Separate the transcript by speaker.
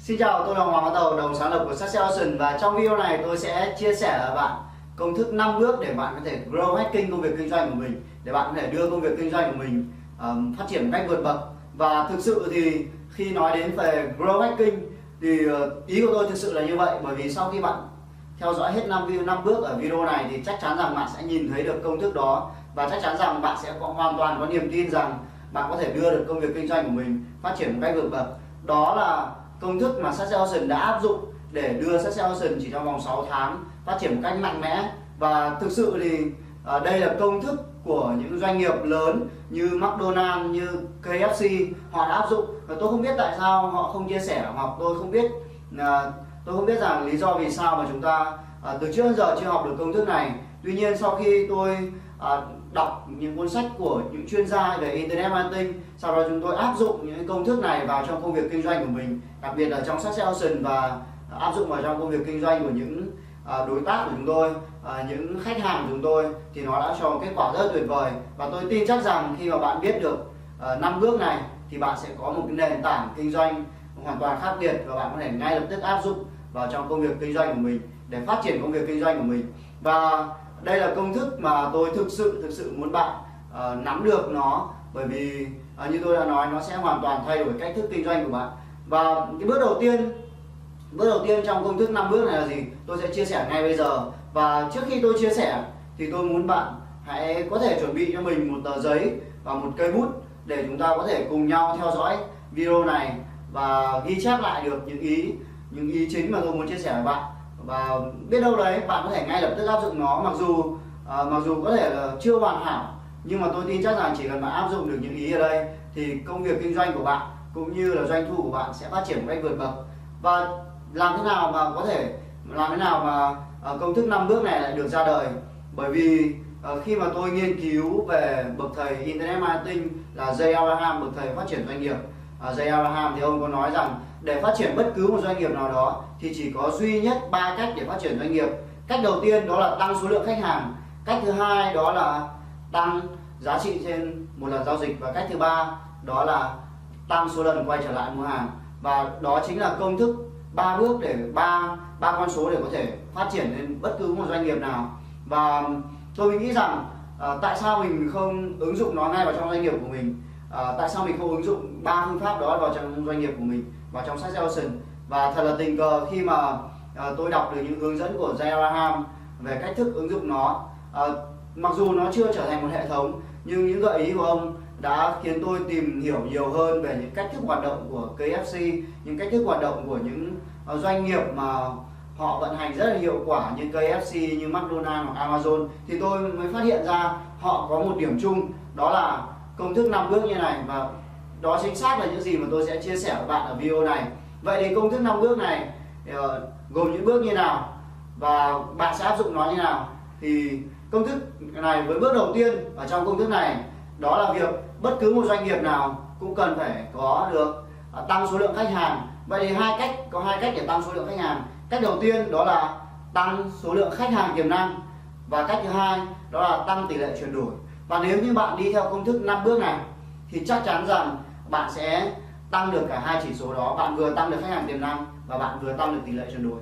Speaker 1: Xin chào, tôi là Hoàng Văn Tàu, đồng sáng lập của Success Ocean, và trong video này tôi sẽ chia sẻ với bạn công thức 5 bước để bạn có thể grow hacking công việc kinh doanh của mình, để bạn có thể đưa công việc kinh doanh của mình phát triển một cách vượt bậc. Và thực sự thì khi nói đến về grow hacking thì ý của tôi thực sự là như vậy, bởi vì sau khi bạn theo dõi hết 5 bước ở video này thì chắc chắn rằng bạn sẽ nhìn thấy được công thức đó, và chắc chắn rằng bạn sẽ hoàn toàn có niềm tin rằng bạn có thể đưa được công việc kinh doanh của mình phát triển một cách vượt bậc. Đó là công thức mà Success Ocean đã áp dụng để đưa Success Ocean chỉ trong vòng 6 tháng phát triển một cách mạnh mẽ. Và thực sự thì đây là công thức của những doanh nghiệp lớn như McDonald's, như KFC họ đã áp dụng, và tôi không biết tại sao họ không chia sẻ, hoặc tôi không biết rằng lý do vì sao mà chúng ta từ trước đến giờ chưa học được công thức này. Tuy nhiên sau khi tôi đọc những cuốn sách của những chuyên gia về Internet Marketing, sau đó chúng tôi áp dụng những công thức này vào trong công việc kinh doanh của mình, đặc biệt là trong Success Ocean, và áp dụng vào trong công việc kinh doanh của những đối tác của chúng tôi, những khách hàng của chúng tôi, thì nó đã cho kết quả rất tuyệt vời. Và tôi tin chắc rằng khi mà bạn biết được 5 bước này thì bạn sẽ có một cái nền tảng kinh doanh hoàn toàn khác biệt, và bạn có thể ngay lập tức áp dụng vào trong công việc kinh doanh của mình để phát triển công việc kinh doanh của mình. Và đây là công thức mà tôi thực sự muốn bạn nắm được nó, bởi vì như tôi đã nói, nó sẽ hoàn toàn thay đổi cách thức kinh doanh của bạn. Và cái bước đầu tiên trong công thức 5 bước này là gì, tôi sẽ chia sẻ ngay bây giờ. Và trước khi tôi chia sẻ thì tôi muốn bạn hãy có thể chuẩn bị cho mình một tờ giấy và một cây bút để chúng ta có thể cùng nhau theo dõi video này và ghi chép lại được những ý chính mà tôi muốn chia sẻ với bạn. Và biết đâu đấy bạn có thể ngay lập tức áp dụng nó, mặc dù có thể là chưa hoàn hảo, nhưng mà tôi tin chắc rằng chỉ cần bạn áp dụng được những ý ở đây thì công việc kinh doanh của bạn cũng như là doanh thu của bạn sẽ phát triển một cách vượt bậc. Và làm thế nào mà công thức 5 bước này lại được ra đời? Bởi vì khi mà tôi nghiên cứu về bậc thầy Internet Marketing là Jay Abraham, bậc thầy phát triển doanh nghiệp, Jay Abraham, thì ông có nói rằng để phát triển bất cứ một doanh nghiệp nào đó thì chỉ có duy nhất 3 cách để phát triển doanh nghiệp. Cách đầu tiên đó là tăng số lượng khách hàng, cách thứ hai đó là tăng giá trị trên một lần giao dịch, và cách thứ ba đó là tăng số lần quay trở lại mua hàng. Và đó chính là công thức 3 bước để ba con số để có thể phát triển lên bất cứ một doanh nghiệp nào. Và tôi nghĩ rằng tại sao mình không ứng dụng nó ngay vào trong doanh nghiệp của mình, tại sao mình không ứng dụng 3 phương pháp đó vào trong doanh nghiệp của mình, vào trong Success Ocean. Và thật là tình cờ khi mà tôi đọc được những hướng dẫn của Jay Abraham về cách thức ứng dụng nó. Mặc dù nó chưa trở thành một hệ thống, nhưng những gợi ý của ông đã khiến tôi tìm hiểu nhiều hơn về những cách thức hoạt động của KFC, những cách thức hoạt động của những doanh nghiệp mà họ vận hành rất là hiệu quả như KFC, như McDonald's hoặc Amazon. Thì tôi mới phát hiện ra họ có một điểm chung, đó là công thức 5 bước như này, và đó chính xác là những gì mà tôi sẽ chia sẻ với bạn ở video này. Vậy thì công thức 5 bước này gồm những bước như nào và bạn sẽ áp dụng nó như nào? Thì công thức này, với bước đầu tiên ở trong công thức này, đó là việc bất cứ một doanh nghiệp nào cũng cần phải có được tăng số lượng khách hàng. Vậy thì có hai cách để tăng số lượng khách hàng. Cách đầu tiên đó là tăng số lượng khách hàng tiềm năng, và cách thứ hai đó là tăng tỷ lệ chuyển đổi. Và nếu như bạn đi theo công thức 5 bước này thì chắc chắn rằng bạn sẽ tăng được cả hai chỉ số đó. Bạn vừa tăng được khách hàng tiềm năng và bạn vừa tăng được tỷ lệ chuyển đổi.